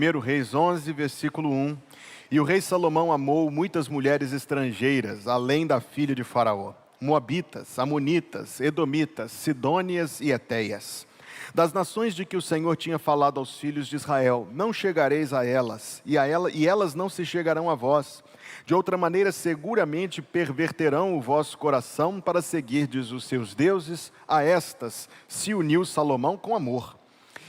1 Reis 11, versículo 1. E o rei Salomão amou muitas mulheres estrangeiras, além da filha de Faraó, moabitas, amonitas, edomitas, sidônias e etéias. Das nações de que o Senhor tinha falado aos filhos de Israel, não chegareis a elas, e elas não se chegarão a vós. De outra maneira, seguramente perverterão o vosso coração para seguirdes os seus deuses. A estas se uniu Salomão com amor.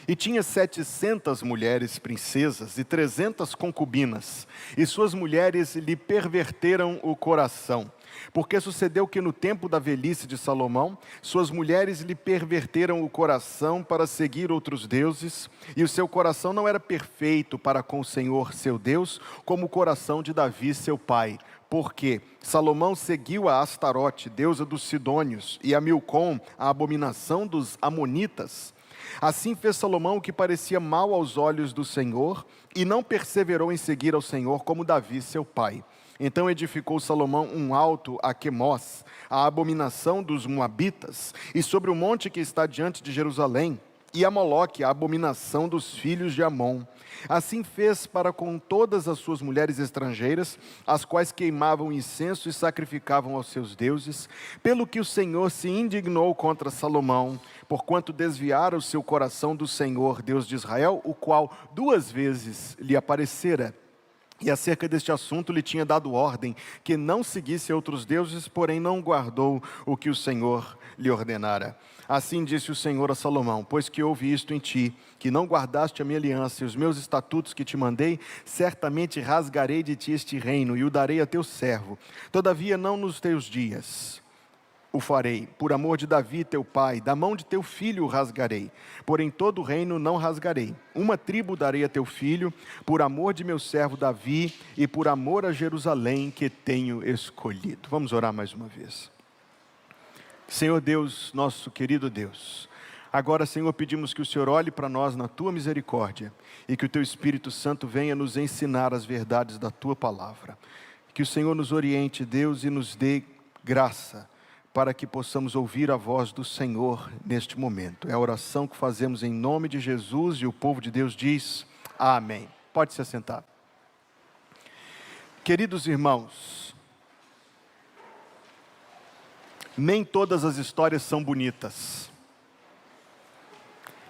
E tinha 700 mulheres princesas e 300 concubinas, e suas mulheres lhe perverteram o coração. Porque sucedeu que no tempo da velhice de Salomão, suas mulheres lhe perverteram o coração para seguir outros deuses, e o seu coração não era perfeito para com o Senhor seu Deus, como o coração de Davi seu pai. Porque Salomão seguiu a Astarote, deusa dos Sidônios, e a Milcom, a abominação dos Amonitas. Assim fez Salomão o que parecia mal aos olhos do Senhor, e não perseverou em seguir ao Senhor como Davi seu pai. Então edificou Salomão um alto a Quemós, a abominação dos Moabitas, e sobre o monte que está diante de Jerusalém, e a Moloque, a abominação dos filhos de Amon. Assim fez para com todas as suas mulheres estrangeiras, as quais queimavam incenso e sacrificavam aos seus deuses, pelo que o Senhor se indignou contra Salomão, porquanto desviara o seu coração do Senhor, Deus de Israel, o qual 2 vezes lhe aparecera. E acerca deste assunto lhe tinha dado ordem, que não seguisse outros deuses, porém não guardou o que o Senhor lhe ordenara. Assim disse o Senhor a Salomão: pois que houve isto em ti, que não guardaste a minha aliança e os meus estatutos que te mandei, certamente rasgarei de ti este reino e o darei a teu servo. Todavia não nos teus dias o farei, por amor de Davi teu pai, da mão de teu filho o rasgarei, porém todo o reino não rasgarei. Uma tribo darei a teu filho, por amor de meu servo Davi e por amor a Jerusalém que tenho escolhido. Vamos orar mais uma vez. Senhor Deus, nosso querido Deus, agora, Senhor, pedimos que o Senhor olhe para nós na tua misericórdia e que o teu Espírito Santo venha nos ensinar as verdades da tua palavra. Que o Senhor nos oriente, Deus, e nos dê graça para que possamos ouvir a voz do Senhor neste momento. É a oração que fazemos em nome de Jesus, e o povo de Deus diz amém. Pode se assentar. Queridos irmãos, nem todas as histórias são bonitas.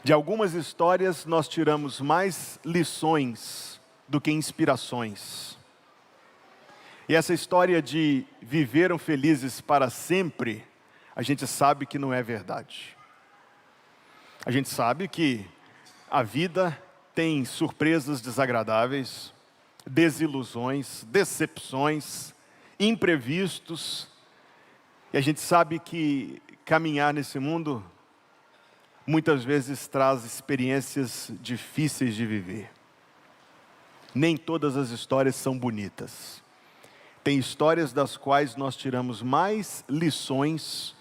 De algumas histórias nós tiramos mais lições do que inspirações. E essa história de viveram felizes para sempre, a gente sabe que não é verdade. A gente sabe que a vida tem surpresas desagradáveis, desilusões, decepções, imprevistos. E a gente sabe que caminhar nesse mundo muitas vezes traz experiências difíceis de viver. Nem todas as histórias são bonitas. Tem histórias das quais nós tiramos mais lições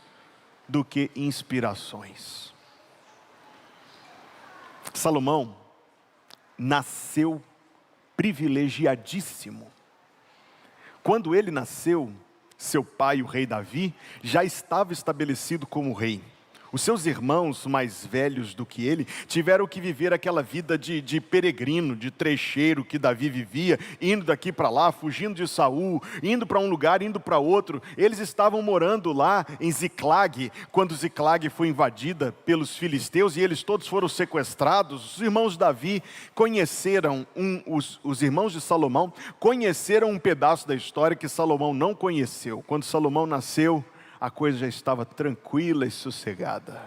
do que inspirações. Salomão nasceu privilegiadíssimo. Quando ele nasceu, seu pai, o rei Davi, já estava estabelecido como rei. Os seus irmãos mais velhos do que ele tiveram que viver aquela vida de peregrino, de trecheiro que Davi vivia, indo daqui para lá, fugindo de Saul, indo para um lugar, indo para outro. Eles estavam morando lá em Ziclag, quando Ziclag foi invadida pelos filisteus e eles todos foram sequestrados. Os irmãos de Davi conheceram, os irmãos de Salomão conheceram um pedaço da história que Salomão não conheceu. Quando Salomão nasceu, a coisa já estava tranquila e sossegada.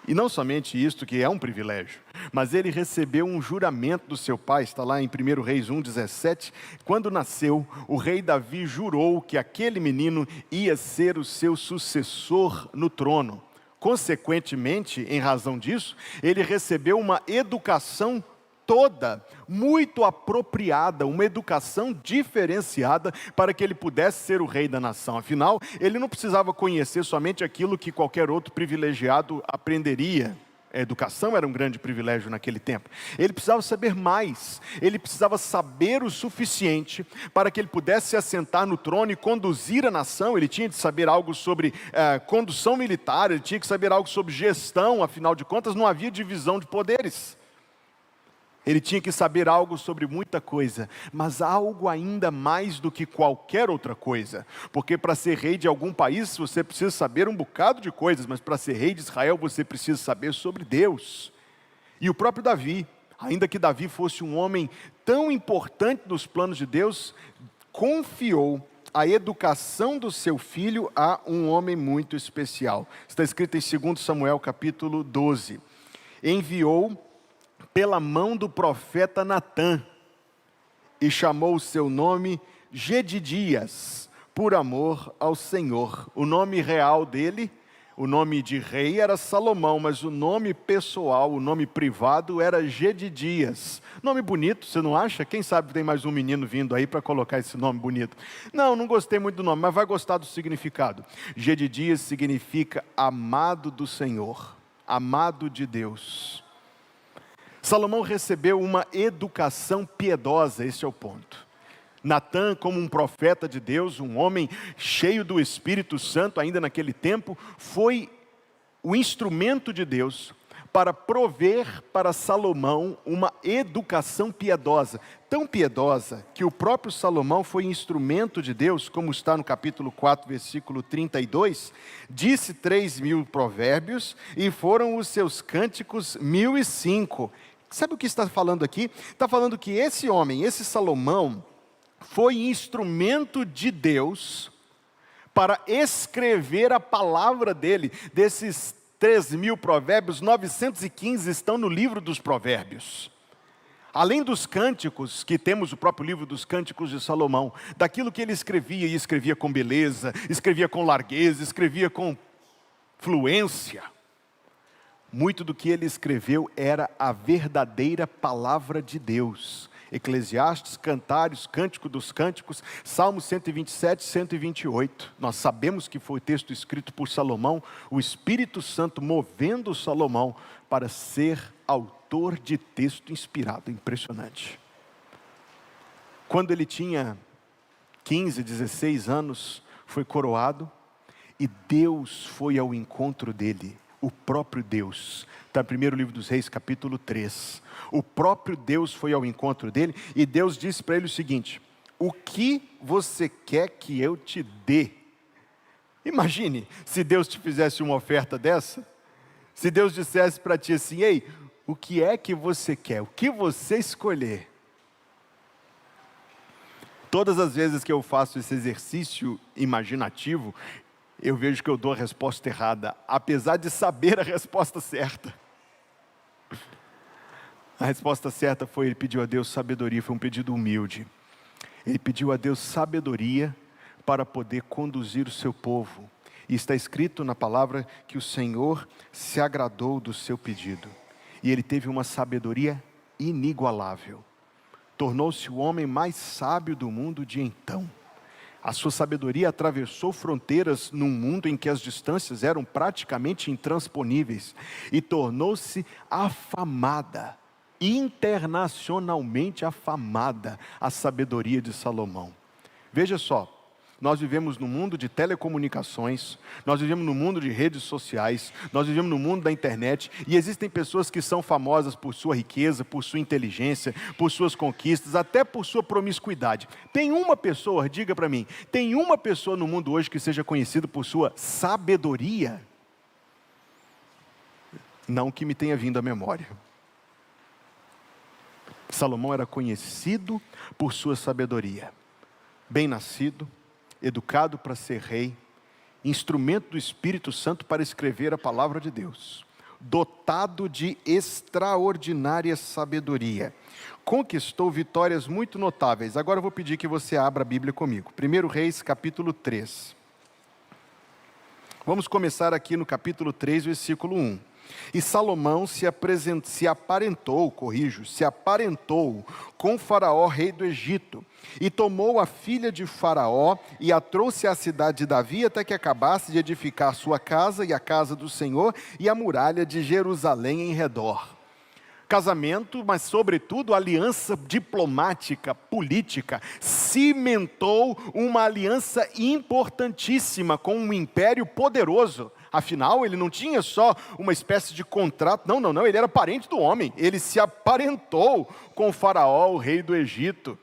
E não somente isto, que é um privilégio, mas ele recebeu um juramento do seu pai, está lá em 1 Reis 1,17, quando nasceu, o rei Davi jurou que aquele menino ia ser o seu sucessor no trono. Consequentemente, em razão disso, ele recebeu uma educação toda, muito apropriada, uma educação diferenciada para que ele pudesse ser o rei da nação. Afinal, ele não precisava conhecer somente aquilo que qualquer outro privilegiado aprenderia. A educação era um grande privilégio naquele tempo. Ele precisava saber mais, ele precisava saber o suficiente para que ele pudesse se assentar no trono e conduzir a nação. Ele tinha de saber algo sobre condução militar, ele tinha que saber algo sobre gestão, afinal de contas não havia divisão de poderes. Ele tinha que saber algo sobre muita coisa, mas algo ainda mais do que qualquer outra coisa. Porque para ser rei de algum país, você precisa saber um bocado de coisas, mas para ser rei de Israel, você precisa saber sobre Deus. E o próprio Davi, ainda que Davi fosse um homem tão importante nos planos de Deus, confiou a educação do seu filho a um homem muito especial. Está escrito em 2 Samuel capítulo 12. Enviou pela mão do profeta Natã, e chamou o seu nome Gedidias, por amor ao Senhor. O nome real dele, o nome de rei era Salomão, mas o nome pessoal, o nome privado era Gedidias. Nome bonito, você não acha? Quem sabe tem mais um menino vindo aí para colocar esse nome bonito. Não gostei muito do nome, mas vai gostar do significado. Gedidias significa amado do Senhor, amado de Deus. Salomão recebeu uma educação piedosa, esse é o ponto. Natã, como um profeta de Deus, um homem cheio do Espírito Santo, ainda naquele tempo, foi o instrumento de Deus para prover para Salomão uma educação piedosa. Tão piedosa que o próprio Salomão foi instrumento de Deus, como está no capítulo 4, versículo 32, disse 3.000 provérbios e foram os seus cânticos 1.005. Sabe o que está falando aqui? Está falando que esse homem, esse Salomão, foi instrumento de Deus para escrever a palavra dele. Desses 3.000 provérbios, 915 estão no livro dos provérbios. Além dos cânticos, que temos o próprio livro dos cânticos de Salomão, daquilo que ele escrevia, e escrevia com beleza, escrevia com largueza, escrevia com fluência. Muito do que ele escreveu era a verdadeira palavra de Deus. Eclesiastes, Cantares, Cântico dos Cânticos, Salmos 127, 128. Nós sabemos que foi o texto escrito por Salomão, o Espírito Santo movendo Salomão para ser autor de texto inspirado. Impressionante. Quando ele tinha 15, 16 anos, foi coroado e Deus foi ao encontro dele. O próprio Deus, está no primeiro livro dos Reis, capítulo 3. O próprio Deus foi ao encontro dele e Deus disse para ele o seguinte: o que você quer que eu te dê? Imagine, se Deus te fizesse uma oferta dessa, se Deus dissesse para ti assim: ei, o que é que você quer? O que você escolher? Todas as vezes que eu faço esse exercício imaginativo, eu vejo que eu dou a resposta errada, apesar de saber a resposta certa. A resposta certa foi, ele pediu a Deus sabedoria, foi um pedido humilde. Ele pediu a Deus sabedoria para poder conduzir o seu povo. E está escrito na palavra que o Senhor se agradou do seu pedido. E ele teve uma sabedoria inigualável. Tornou-se o homem mais sábio do mundo de então. A sua sabedoria atravessou fronteiras num mundo em que as distâncias eram praticamente intransponíveis e tornou-se afamada, internacionalmente afamada, a sabedoria de Salomão. Veja só, nós vivemos no mundo de telecomunicações, nós vivemos no mundo de redes sociais, nós vivemos no mundo da internet, e existem pessoas que são famosas por sua riqueza, por sua inteligência, por suas conquistas, até por sua promiscuidade. Tem uma pessoa, diga para mim, tem uma pessoa no mundo hoje que seja conhecida por sua sabedoria? Não que me tenha vindo à memória. Salomão era conhecido por sua sabedoria, bem nascido, educado para ser rei, instrumento do Espírito Santo para escrever a palavra de Deus, dotado de extraordinária sabedoria, conquistou vitórias muito notáveis. Agora eu vou pedir que você abra a Bíblia comigo, 1 Reis capítulo 3, vamos começar aqui no capítulo 3, versículo 1. E Salomão se aparentou com Faraó, rei do Egito, e tomou a filha de Faraó e a trouxe à cidade de Davi até que acabasse de edificar sua casa e a casa do Senhor e a muralha de Jerusalém em redor. Casamento, mas sobretudo aliança diplomática, política, cimentou uma aliança importantíssima com um império poderoso. Afinal, ele não tinha só uma espécie de contrato, não, ele era parente do homem, ele se aparentou com o faraó, o rei do Egito.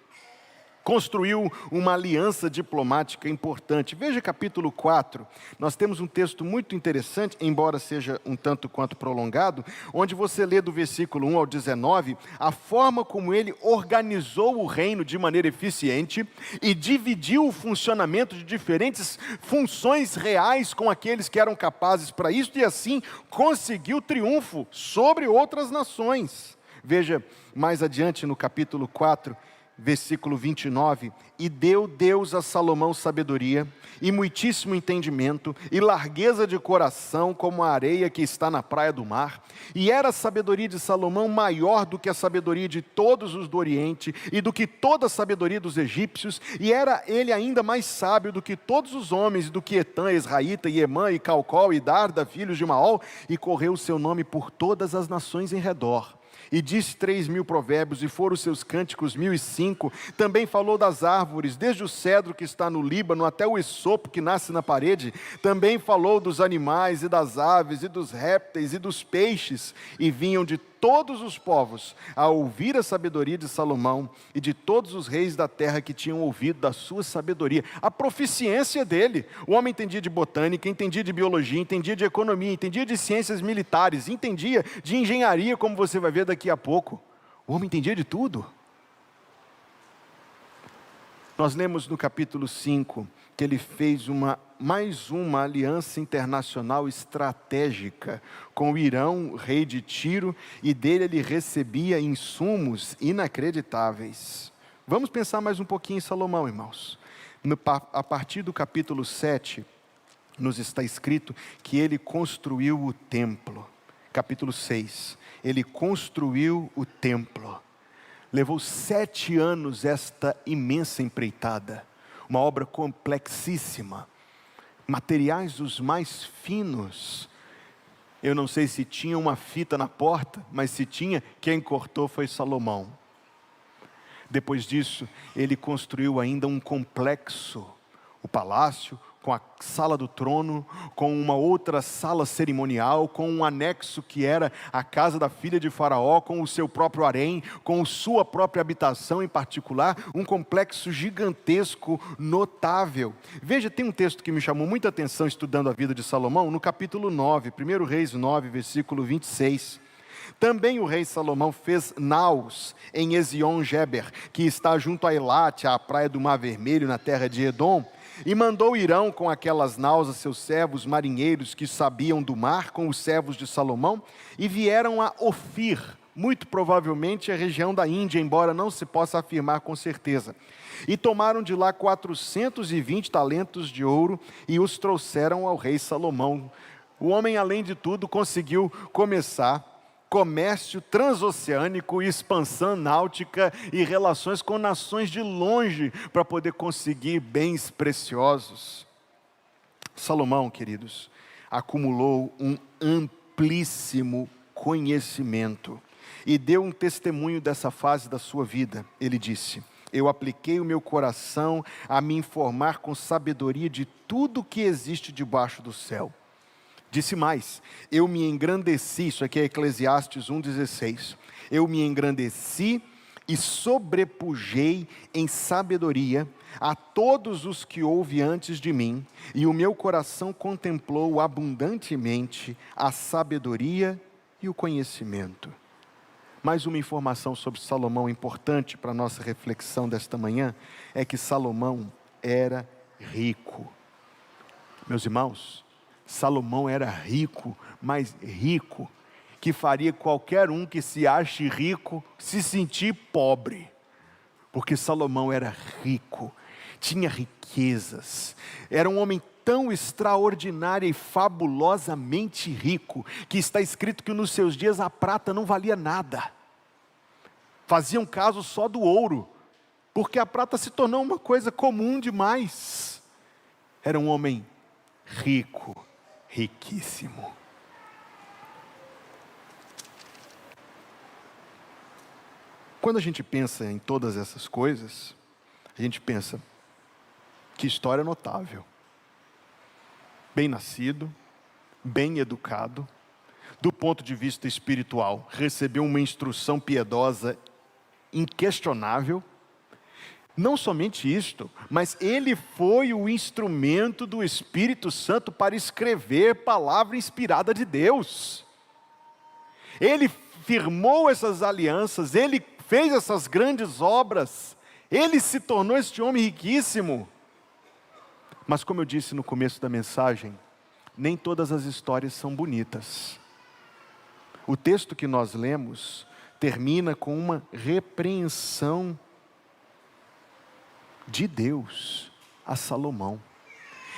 Construiu uma aliança diplomática importante. Veja capítulo 4, nós temos um texto muito interessante, embora seja um tanto quanto prolongado, onde você lê do versículo 1 ao 19, a forma como ele organizou o reino de maneira eficiente e dividiu o funcionamento de diferentes funções reais com aqueles que eram capazes para isso, e assim conseguiu triunfo sobre outras nações. Veja mais adiante no capítulo 4, versículo 29, e deu Deus a Salomão sabedoria, e muitíssimo entendimento, e largueza de coração, como a areia que está na praia do mar. E era a sabedoria de Salomão maior do que a sabedoria de todos os do Oriente, e do que toda a sabedoria dos egípcios, e era ele ainda mais sábio do que todos os homens, do que Etã, Esraíta, e Emã, e Calcol, e Darda, filhos de Maol, e correu o seu nome por todas as nações em redor. E disse 3.000 provérbios, e foram os seus cânticos 1.005. Também falou das árvores, desde o cedro que está no Líbano, até o esopo que nasce na parede. Também falou dos animais, e das aves, e dos répteis, e dos peixes. E vinham de todos os povos a ouvir a sabedoria de Salomão, e de todos os reis da terra que tinham ouvido da sua sabedoria. A proficiência dele. O homem entendia de botânica, entendia de biologia, entendia de economia, entendia de ciências militares, entendia de engenharia, como você vai ver daqui a pouco. O homem entendia de tudo. Nós lemos no capítulo 5 que ele fez mais uma aliança internacional estratégica com o Irão, rei de Tiro, e dele ele recebia insumos inacreditáveis. Vamos pensar mais um pouquinho em Salomão, irmãos. A partir do capítulo 7, nos está escrito que ele construiu o templo. Capítulo 6, ele construiu o templo. Levou 7 anos esta imensa empreitada, uma obra complexíssima, materiais os mais finos. Eu não sei se tinha uma fita na porta, mas se tinha, quem cortou foi Salomão. Depois disso, ele construiu ainda um complexo, o palácio, com a sala do trono, com uma outra sala cerimonial, com um anexo que era a casa da filha de Faraó, com o seu próprio harém, com sua própria habitação em particular, um complexo gigantesco, notável. Veja, tem um texto que me chamou muita atenção estudando a vida de Salomão, no capítulo 9, 1 Reis 9, versículo 26. Também o rei Salomão fez naus em Ezion-Geber, que está junto a Elate, à praia do Mar Vermelho, na terra de Edom, e mandou Irão com aquelas naus a seus servos marinheiros que sabiam do mar, com os servos de Salomão, e vieram a Ofir, muito provavelmente a região da Índia, embora não se possa afirmar com certeza. E tomaram de lá 420 talentos de ouro e os trouxeram ao rei Salomão. O homem, além de tudo, conseguiu começar comércio transoceânico, expansão náutica e relações com nações de longe para poder conseguir bens preciosos. Salomão, queridos, acumulou um amplíssimo conhecimento e deu um testemunho dessa fase da sua vida. Ele disse: eu apliquei o meu coração a me informar com sabedoria de tudo que existe debaixo do céu. Disse mais: eu me engrandeci, isso aqui é Eclesiastes 1,16. Eu me engrandeci e sobrepujei em sabedoria a todos os que houve antes de mim, e o meu coração contemplou abundantemente a sabedoria e o conhecimento. Mais uma informação sobre Salomão importante para a nossa reflexão desta manhã, é que Salomão era rico. Meus irmãos, Salomão era rico, mas rico, que faria qualquer um que se ache rico se sentir pobre. Porque Salomão era rico, tinha riquezas, era um homem tão extraordinário e fabulosamente rico, que está escrito que nos seus dias a prata não valia nada. Faziam caso só do ouro, porque a prata se tornou uma coisa comum demais. Era um homem rico, riquíssimo. Quando a gente pensa em todas essas coisas, a gente pensa, que história notável. Bem nascido, bem educado, do ponto de vista espiritual, recebeu uma instrução piedosa inquestionável. Não somente isto, mas ele foi o instrumento do Espírito Santo para escrever palavra inspirada de Deus. Ele firmou essas alianças, ele fez essas grandes obras, ele se tornou este homem riquíssimo. Mas como eu disse no começo da mensagem, nem todas as histórias são bonitas. O texto que nós lemos termina com uma repreensão de Deus a Salomão.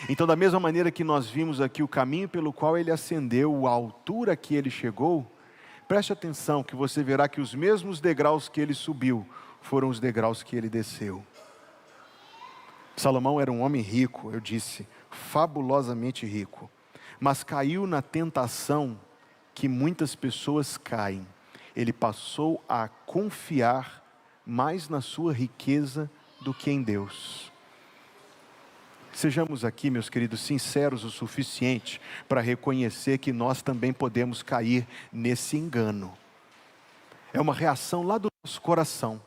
Então, da mesma maneira que nós vimos aqui o caminho pelo qual ele ascendeu, a altura que ele chegou, preste atenção que você verá que os mesmos degraus que ele subiu, foram os degraus que ele desceu. Salomão era um homem rico, eu disse, fabulosamente rico, mas caiu na tentação que muitas pessoas caem. Ele passou a confiar mais na sua riqueza do que em Deus. Sejamos aqui, meus queridos, sinceros o suficiente para reconhecer que nós também podemos cair nesse engano. É uma reação lá do nosso coração.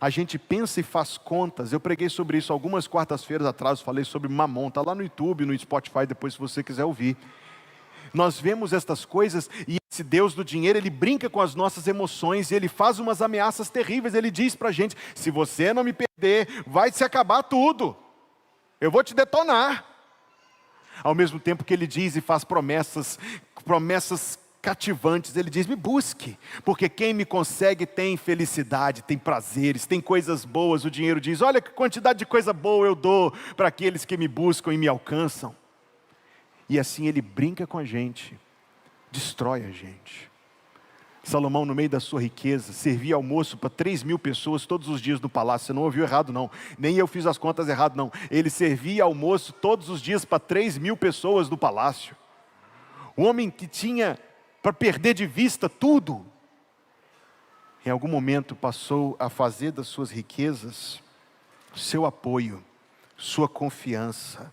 A gente pensa e faz contas. Eu preguei sobre isso algumas quartas-feiras atrás, falei sobre Mamon, está lá no YouTube, no Spotify, depois se você quiser ouvir. Nós vemos estas coisas e esse Deus do dinheiro, ele brinca com as nossas emoções, e ele faz umas ameaças terríveis. Ele diz para a gente: se você não me perder, vai se acabar tudo, eu vou te detonar. Ao mesmo tempo que ele diz e faz promessas cativantes, ele diz: me busque, porque quem me consegue tem felicidade, tem prazeres, tem coisas boas. O dinheiro diz: olha que quantidade de coisa boa eu dou para aqueles que me buscam e me alcançam. E assim ele brinca com a gente, destrói a gente. Salomão, no meio da sua riqueza, servia almoço para 3.000 pessoas todos os dias no palácio. Você não ouviu errado não, nem eu fiz as contas errado não. Ele servia almoço todos os dias para 3.000 pessoas no palácio. Um homem que tinha para perder de vista tudo, em algum momento passou a fazer das suas riquezas seu apoio, sua confiança.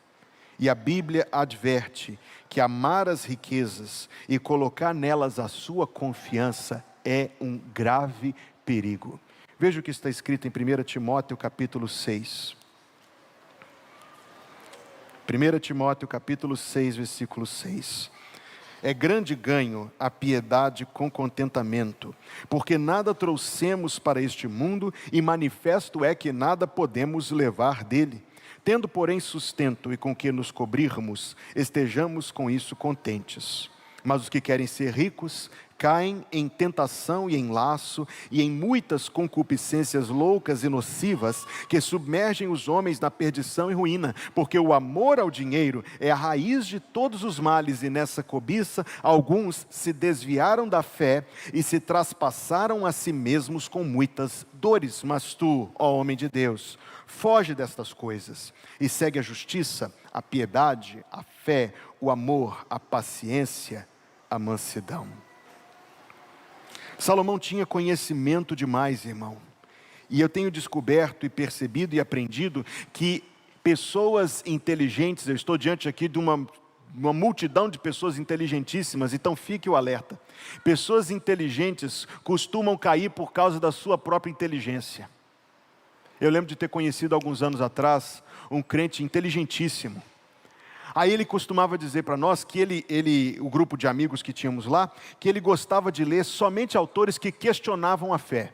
E a Bíblia adverte que amar as riquezas e colocar nelas a sua confiança é um grave perigo. Veja o que está escrito em 1 Timóteo capítulo 6. 1 Timóteo capítulo 6, versículo 6. É grande ganho a piedade com contentamento, porque nada trouxemos para este mundo, e manifesto é que nada podemos levar dele. Tendo, porém, sustento e com que nos cobrirmos, estejamos com isso contentes. Mas os que querem ser ricos caem em tentação e em laço e em muitas concupiscências loucas e nocivas que submergem os homens na perdição e ruína, porque o amor ao dinheiro é a raiz de todos os males, e nessa cobiça alguns se desviaram da fé e se traspassaram a si mesmos com muitas dores. Mas tu, ó homem de Deus, foge destas coisas e segue a justiça, a piedade, a fé, o amor, a paciência, a mansidão. Salomão tinha conhecimento demais, irmão. E eu tenho descoberto e percebido e aprendido que pessoas inteligentes, eu estou diante aqui de uma multidão de pessoas inteligentíssimas, então fique o alerta. Pessoas inteligentes costumam cair por causa da sua própria inteligência. Eu lembro de ter conhecido alguns anos atrás um crente inteligentíssimo. Aí ele costumava dizer para nós que o grupo de amigos que tínhamos lá, que ele gostava de ler somente autores que questionavam a fé.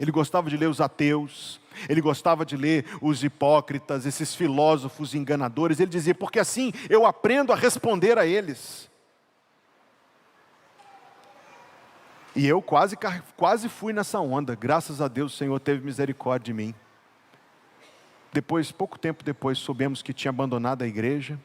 Ele gostava de ler os ateus, ele gostava de ler os hipócritas, esses filósofos enganadores. Ele dizia: porque assim eu aprendo a responder a eles. E eu quase fui nessa onda. Graças a Deus o Senhor teve misericórdia de mim. Pouco tempo depois, soubemos que tinha abandonado a igreja,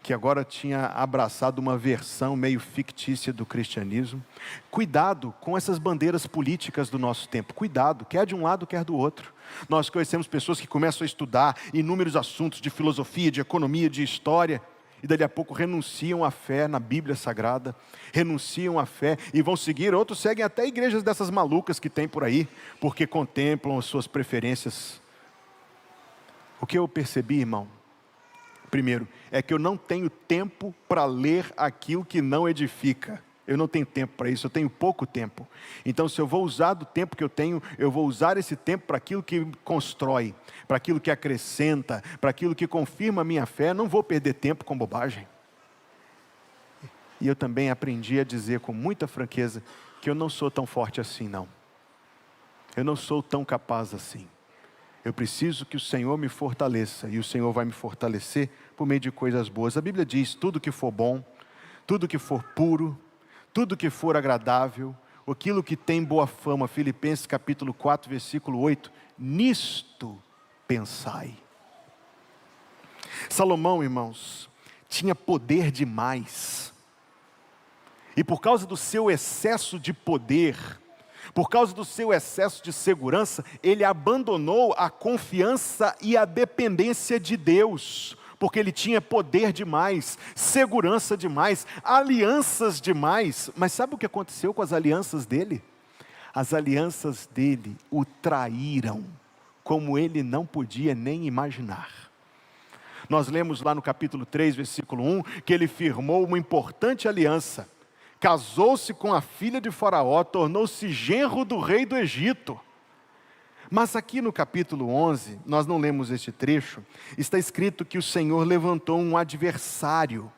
que agora tinha abraçado uma versão meio fictícia do cristianismo. Cuidado com essas bandeiras políticas do nosso tempo. Cuidado, quer de um lado, quer do outro. Nós conhecemos pessoas que começam a estudar inúmeros assuntos de filosofia, de economia, de história, e dali a pouco renunciam à fé na Bíblia Sagrada, renunciam à fé e vão seguir. Outros seguem até igrejas dessas malucas que tem por aí, porque contemplam as suas preferências. O que eu percebi, irmão? Primeiro, é que eu não tenho tempo para ler aquilo que não edifica. Eu não tenho tempo para isso, eu tenho pouco tempo. Então, se eu vou usar do tempo que eu tenho, eu vou usar esse tempo para aquilo que constrói, para aquilo que acrescenta, para aquilo que confirma a minha fé. Não vou perder tempo com bobagem. E eu também aprendi a dizer com muita franqueza que eu não sou tão forte assim, não. Eu não sou tão capaz assim. Eu preciso que o Senhor me fortaleça, e o Senhor vai me fortalecer por meio de coisas boas. A Bíblia diz: tudo que for bom, tudo que for puro, tudo que for agradável, aquilo que tem boa fama, Filipenses capítulo 4, versículo 8, nisto pensai. Salomão, irmãos, tinha poder demais. E por causa do seu excesso de poder, por causa do seu excesso de segurança, ele abandonou a confiança e a dependência de Deus, porque ele tinha poder demais, segurança demais, alianças demais. Mas sabe o que aconteceu com as alianças dele? As alianças dele o traíram, como ele não podia nem imaginar. Nós lemos lá no capítulo 3, versículo 1, que ele firmou uma importante aliança. Casou-se com a filha de Faraó, tornou-se genro do rei do Egito. Mas aqui no capítulo 11, nós não lemos este trecho, está escrito que o Senhor levantou um adversário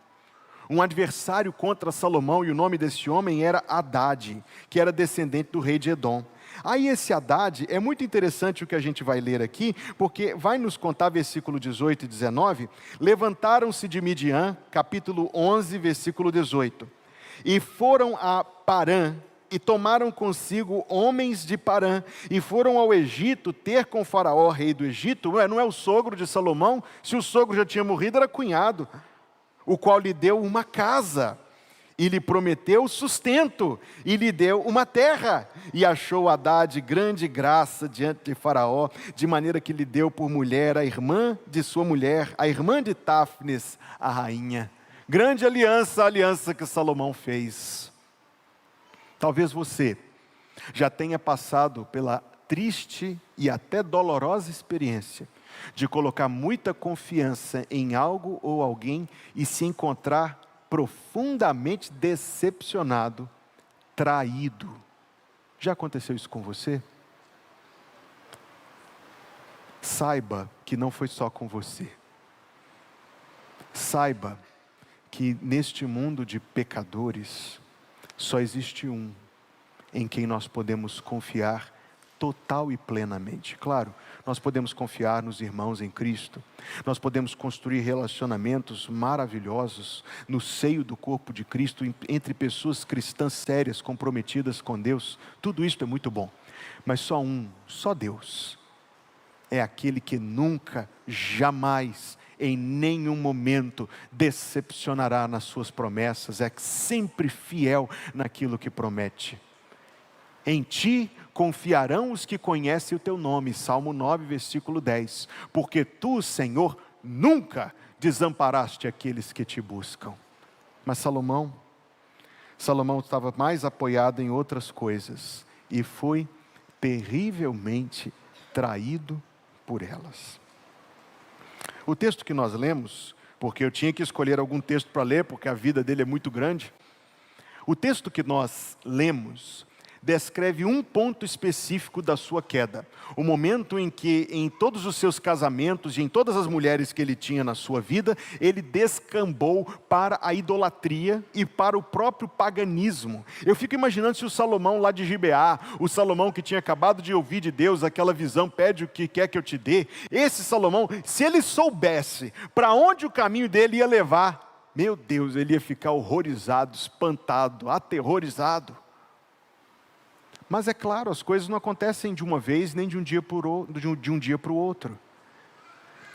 contra Salomão, e o nome desse homem era Hadade, que era descendente do rei de Edom. Aí esse Hadade, é muito interessante o que a gente vai ler aqui, porque vai nos contar versículo 18 e 19, levantaram-se de Midian, capítulo 11, versículo 18, e foram a Parã, e tomaram consigo homens de Parã, e foram ao Egito ter com Faraó, rei do Egito. Não é o sogro de Salomão? Se o sogro já tinha morrido, era cunhado, o qual lhe deu uma casa, e lhe prometeu sustento, e lhe deu uma terra. E achou Hadade grande graça diante de Faraó, de maneira que lhe deu por mulher a irmã de sua mulher, a irmã de Táfnis, a rainha. Grande aliança, a aliança que Salomão fez. Talvez você já tenha passado pela triste e até dolorosa experiência de colocar muita confiança em algo ou alguém e se encontrar profundamente decepcionado, traído. Já aconteceu isso com você? Saiba que não foi só com você. Saiba que neste mundo de pecadores, só existe um em quem nós podemos confiar total e plenamente. Claro, nós podemos confiar nos irmãos em Cristo, nós podemos construir relacionamentos maravilhosos no seio do corpo de Cristo, entre pessoas cristãs sérias, comprometidas com Deus. Tudo isso é muito bom, mas só Deus, é aquele que nunca, jamais, em nenhum momento decepcionará nas suas promessas, é sempre fiel naquilo que promete. Em ti confiarão os que conhecem o teu nome, Salmo 9, versículo 10, porque tu, Senhor, nunca desamparaste aqueles que te buscam. Mas Salomão estava mais apoiado em outras coisas, e foi terrivelmente traído por elas. O texto que nós lemos, porque eu tinha que escolher algum texto para ler, porque a vida dele é muito grande. O texto que nós lemos descreve um ponto específico da sua queda. O momento em que, em todos os seus casamentos e em todas as mulheres que ele tinha na sua vida, ele descambou para a idolatria e para o próprio paganismo. Eu fico imaginando se o Salomão lá de Gibeá, o Salomão que tinha acabado de ouvir de Deus aquela visão, pede o que quer que eu te dê. Esse Salomão, se ele soubesse para onde o caminho dele ia levar, meu Deus, ele ia ficar horrorizado, espantado, aterrorizado. Mas é claro, as coisas não acontecem de uma vez, nem de um dia para o outro.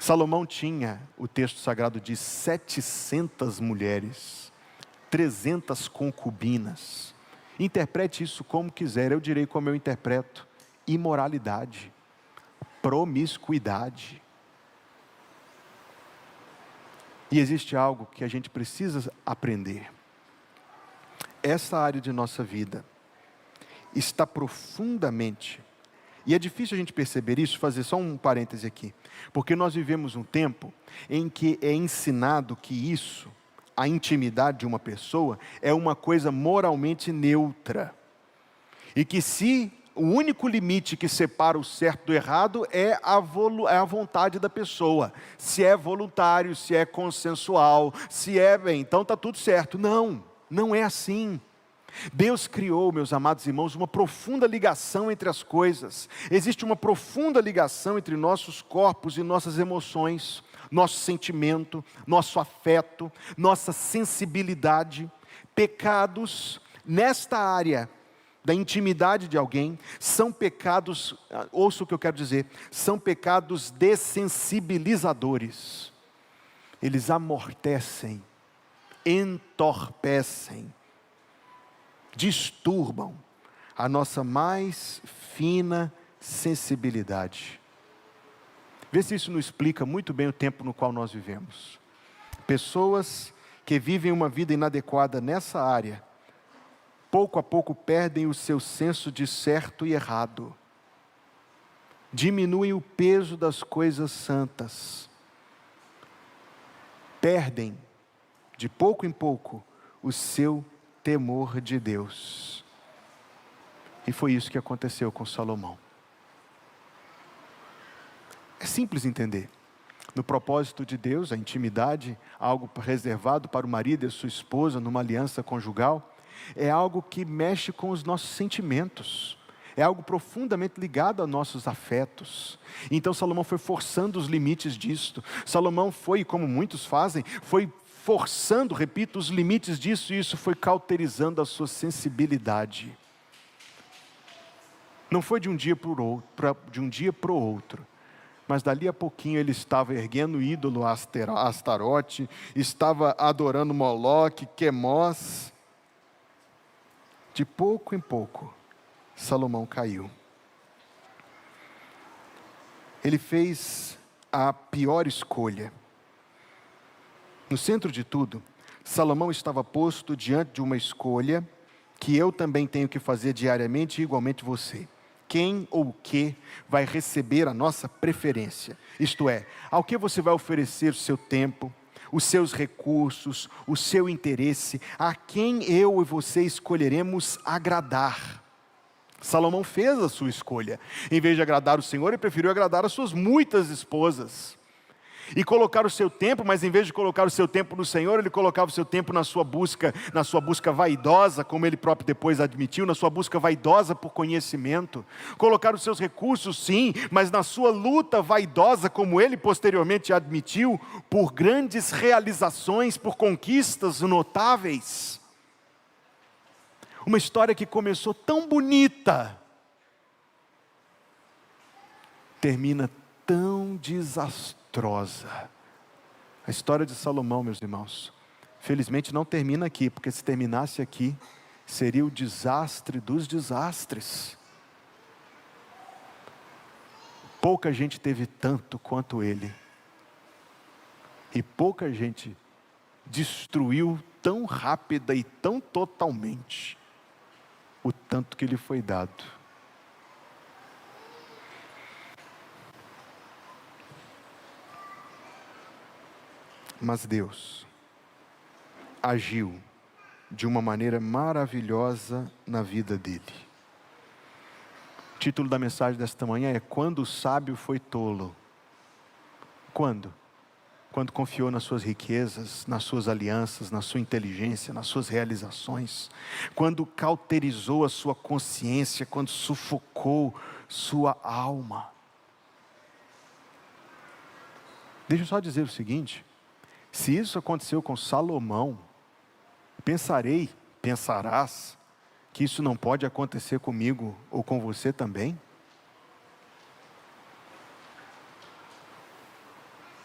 Salomão tinha, o texto sagrado diz, 700 mulheres, 300 concubinas. Interprete isso como quiser, eu direi como eu interpreto: imoralidade, promiscuidade. E existe algo que a gente precisa aprender. Essa área de nossa vida está profundamente E é difícil a gente perceber isso, fazer só um parêntese aqui, porque nós vivemos um tempo em que é ensinado que isso, a intimidade de uma pessoa, é uma coisa moralmente neutra. E que se o único limite que separa o certo do errado é a vontade da pessoa. Se é voluntário, se é consensual, se é, bem, então está tudo certo. Não, não é assim. Deus criou, meus amados irmãos, uma profunda ligação entre as coisas. Existe uma profunda ligação entre nossos corpos e nossas emoções, nosso sentimento, nosso afeto, nossa sensibilidade. Pecados nesta área da intimidade de alguém são pecados, ouça o que eu quero dizer, são pecados dessensibilizadores. Eles amortecem, entorpecem, disturbam a nossa mais fina sensibilidade. Vê se isso não explica muito bem o tempo no qual nós vivemos. Pessoas que vivem uma vida inadequada nessa área, pouco a pouco perdem o seu senso de certo e errado, diminuem o peso das coisas santas, perdem, de pouco em pouco, o seu temor de Deus. E foi isso que aconteceu com Salomão. É simples entender. No propósito de Deus, a intimidade, algo reservado para o marido e a sua esposa, numa aliança conjugal, é algo que mexe com os nossos sentimentos, é algo profundamente ligado a nossos afetos. Então Salomão foi forçando os limites disto. Salomão foi, como muitos fazem, foi forçando, repito, os limites disso, e isso foi cauterizando a sua sensibilidade. Não foi de um dia para o outro, mas dali a pouquinho ele estava erguendo o ídolo Astarote, estava adorando Moloque, Quemós. De pouco em pouco, Salomão caiu. Ele fez a pior escolha. No centro de tudo, Salomão estava posto diante de uma escolha que eu também tenho que fazer diariamente e igualmente você. Quem ou o que vai receber a nossa preferência? Isto é, ao que você vai oferecer o seu tempo, os seus recursos, o seu interesse, a quem eu e você escolheremos agradar. Salomão fez a sua escolha. Em vez de agradar o Senhor, ele preferiu agradar as suas muitas esposas. E colocar o seu tempo, mas em vez de colocar o seu tempo no Senhor, ele colocava o seu tempo na sua busca vaidosa, como ele próprio depois admitiu, na sua busca vaidosa por conhecimento. Colocar os seus recursos, sim, mas na sua luta vaidosa, como ele posteriormente admitiu, por grandes realizações, por conquistas notáveis. Uma história que começou tão bonita, termina tão desastrosa. A história de Salomão, meus irmãos, felizmente não termina aqui, porque se terminasse aqui, seria o desastre dos desastres. Pouca gente teve tanto quanto ele, e pouca gente destruiu tão rápida e tão totalmente o tanto que lhe foi dado. Mas Deus agiu de uma maneira maravilhosa na vida dele. O título da mensagem desta manhã é: Quando o sábio foi tolo. Quando? Quando confiou nas suas riquezas, nas suas alianças, na sua inteligência, nas suas realizações. Quando cauterizou a sua consciência, quando sufocou sua alma. Deixa eu só dizer o seguinte: se isso aconteceu com Salomão, pensarás, que isso não pode acontecer comigo ou com você também?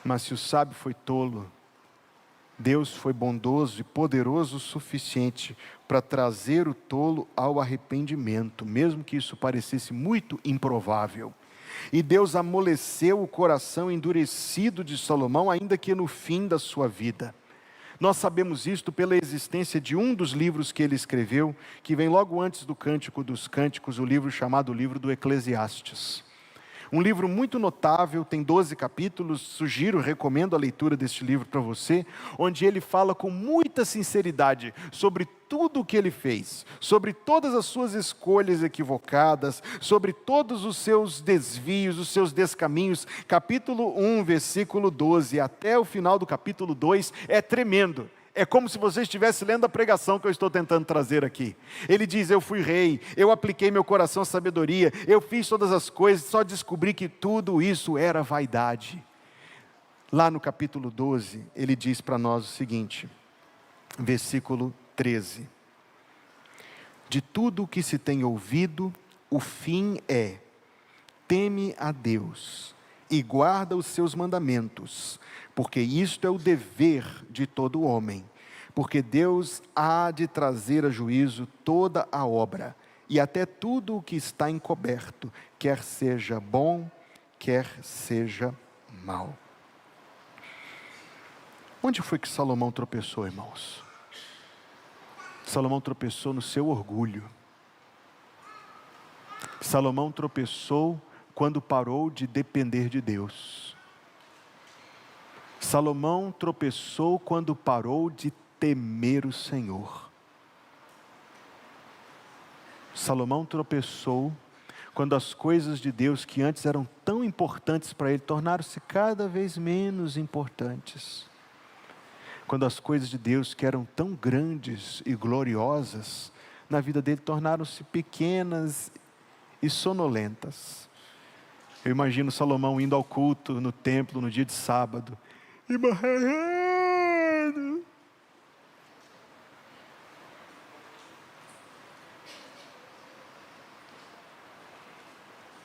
Mas se o sábio foi tolo, Deus foi bondoso e poderoso o suficiente para trazer o tolo ao arrependimento, mesmo que isso parecesse muito improvável. E Deus amoleceu o coração endurecido de Salomão, ainda que no fim da sua vida. Nós sabemos isto pela existência de um dos livros que ele escreveu, que vem logo antes do Cântico dos Cânticos, o livro chamado Livro do Eclesiastes. Um livro muito notável, tem 12 capítulos, sugiro, recomendo a leitura deste livro para você, onde ele fala com muita sinceridade sobre tudo o que ele fez, sobre todas as suas escolhas equivocadas, sobre todos os seus desvios, os seus descaminhos. Capítulo 1, versículo 12, até o final do capítulo 2, é tremendo. É como se você estivesse lendo a pregação que eu estou tentando trazer aqui. Ele diz: eu fui rei, eu apliquei meu coração à sabedoria, eu fiz todas as coisas, só descobri que tudo isso era vaidade. Lá no capítulo 12, ele diz para nós o seguinte, versículo 13. De tudo o que se tem ouvido, o fim é: teme a Deus e guarda os seus mandamentos, porque isto é o dever de todo homem, porque Deus há de trazer a juízo toda a obra, e até tudo o que está encoberto, quer seja bom, quer seja mal. Onde foi que Salomão tropeçou, irmãos? Salomão tropeçou no seu orgulho. Salomão tropeçou quando parou de depender de Deus. Salomão tropeçou quando parou de temer o Senhor. Salomão tropeçou quando as coisas de Deus que antes eram tão importantes para ele tornaram-se cada vez menos importantes. Quando as coisas de Deus que eram tão grandes e gloriosas na vida dele tornaram-se pequenas e sonolentas. Eu imagino Salomão indo ao culto no templo no dia de sábado e morrendo.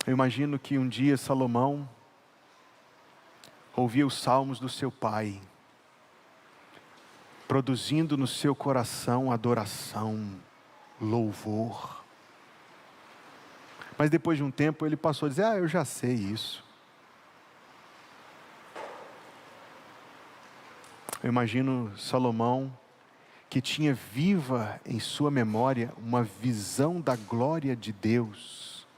Eu imagino que um dia Salomão ouvia os salmos do seu pai, produzindo no seu coração adoração, louvor. Mas depois de um tempo ele passou a dizer: eu já sei isso. Eu imagino Salomão, que tinha viva em sua memória uma visão da glória de Deus,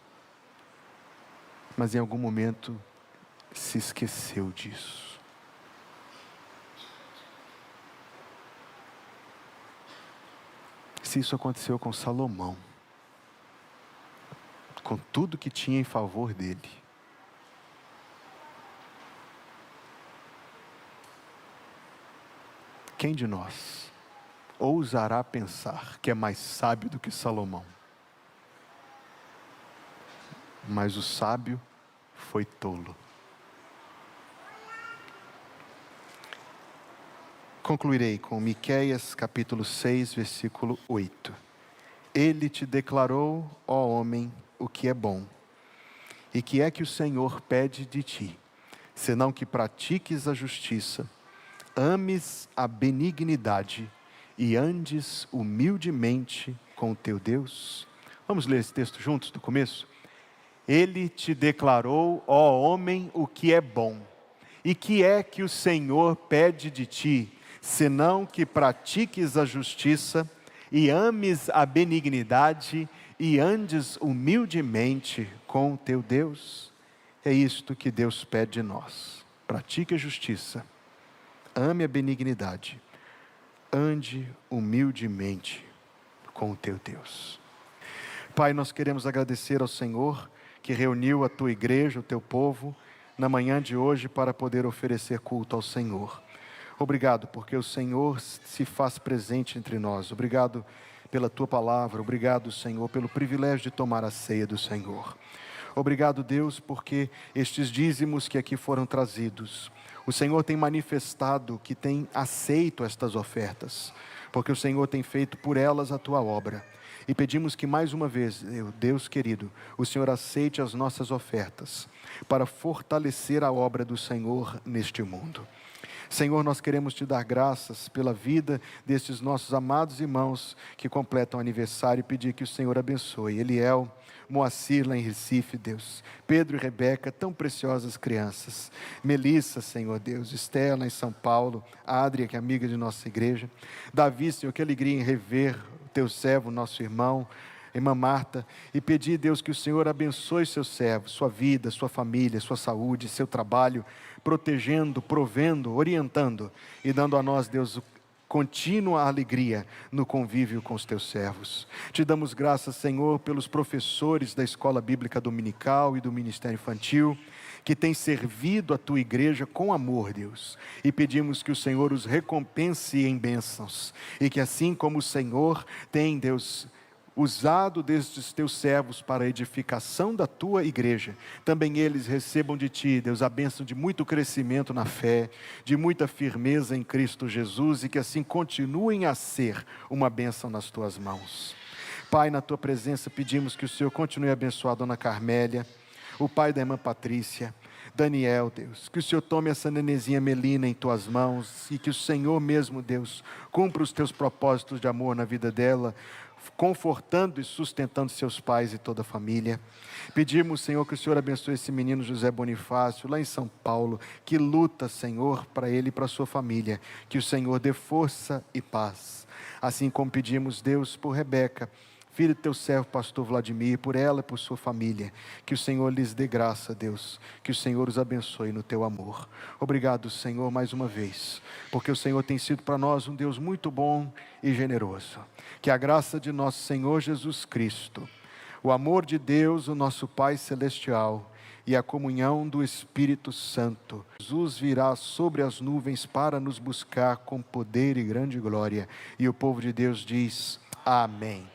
mas em algum momento se esqueceu disso. Se isso aconteceu com Salomão, com tudo que tinha em favor dele, quem de nós ousará pensar que é mais sábio do que Salomão? Mas o sábio foi tolo. Concluirei com Miqueias capítulo 6, versículo 8. Ele te declarou, ó homem, o que é bom. E que é que o Senhor pede de ti, senão que pratiques a justiça, ames a benignidade e andes humildemente com o teu Deus? Vamos ler esse texto juntos do começo? Ele te declarou, ó homem, o que é bom. E que é que o Senhor pede de ti, senão que pratiques a justiça e ames a benignidade e andes humildemente com o teu Deus? É isto que Deus pede de nós. Pratique a justiça, ame a benignidade, ande humildemente com o teu Deus. Pai, nós queremos agradecer ao Senhor que reuniu a tua igreja, o teu povo, na manhã de hoje para poder oferecer culto ao Senhor. Obrigado porque o Senhor se faz presente entre nós. Obrigado pela tua palavra. Obrigado, Senhor, pelo privilégio de tomar a ceia do Senhor. Obrigado, Deus, porque estes dízimos que aqui foram trazidos, o Senhor tem manifestado que tem aceito estas ofertas, porque o Senhor tem feito por elas a tua obra. E pedimos que mais uma vez, Deus querido, o Senhor aceite as nossas ofertas, para fortalecer a obra do Senhor neste mundo. Senhor, nós queremos te dar graças pela vida destes nossos amados irmãos que completam o aniversário e pedir que o Senhor abençoe. Eliel, Moacir lá em Recife, Deus. Pedro e Rebeca, tão preciosas crianças. Melissa, Senhor Deus. Estela em São Paulo. Adria, que é amiga de nossa igreja. Davi, Senhor, que alegria em rever o teu servo, nosso irmão. Irmã Marta, e pedir, Deus, que o Senhor abençoe seu servo, sua vida, sua família, sua saúde, seu trabalho, protegendo, provendo, orientando e dando a nós, Deus, contínua alegria no convívio com os teus servos. Te damos graças, Senhor, pelos professores da Escola Bíblica Dominical e do Ministério Infantil, que têm servido a tua igreja com amor, Deus. E pedimos que o Senhor os recompense em bênçãos, e que assim como o Senhor tem, Deus, usado destes teus servos para a edificação da tua igreja, também eles recebam de ti, Deus, a bênção de muito crescimento na fé, de muita firmeza em Cristo Jesus, e que assim continuem a ser uma bênção nas tuas mãos. Pai, na tua presença pedimos que o Senhor continue a abençoar a dona Carmélia, o pai da irmã Patrícia, Daniel, Deus, que o Senhor tome essa nenezinha Melina em tuas mãos, e que o Senhor mesmo, Deus, cumpra os teus propósitos de amor na vida dela, confortando e sustentando seus pais e toda a família. Pedimos, Senhor, que o Senhor abençoe esse menino José Bonifácio, lá em São Paulo, que luta, Senhor, para ele e para a sua família, que o Senhor dê força e paz. Assim como pedimos, Deus, por Rebeca, filho do teu servo, pastor Vladimir, por ela e por sua família, que o Senhor lhes dê graça, Deus, que o Senhor os abençoe no teu amor. Obrigado, Senhor, mais uma vez, porque o Senhor tem sido para nós um Deus muito bom e generoso. Que a graça de nosso Senhor Jesus Cristo, o amor de Deus, o nosso Pai Celestial, e a comunhão do Espírito Santo. Jesus virá sobre as nuvens para nos buscar com poder e grande glória. E o povo de Deus diz: amém.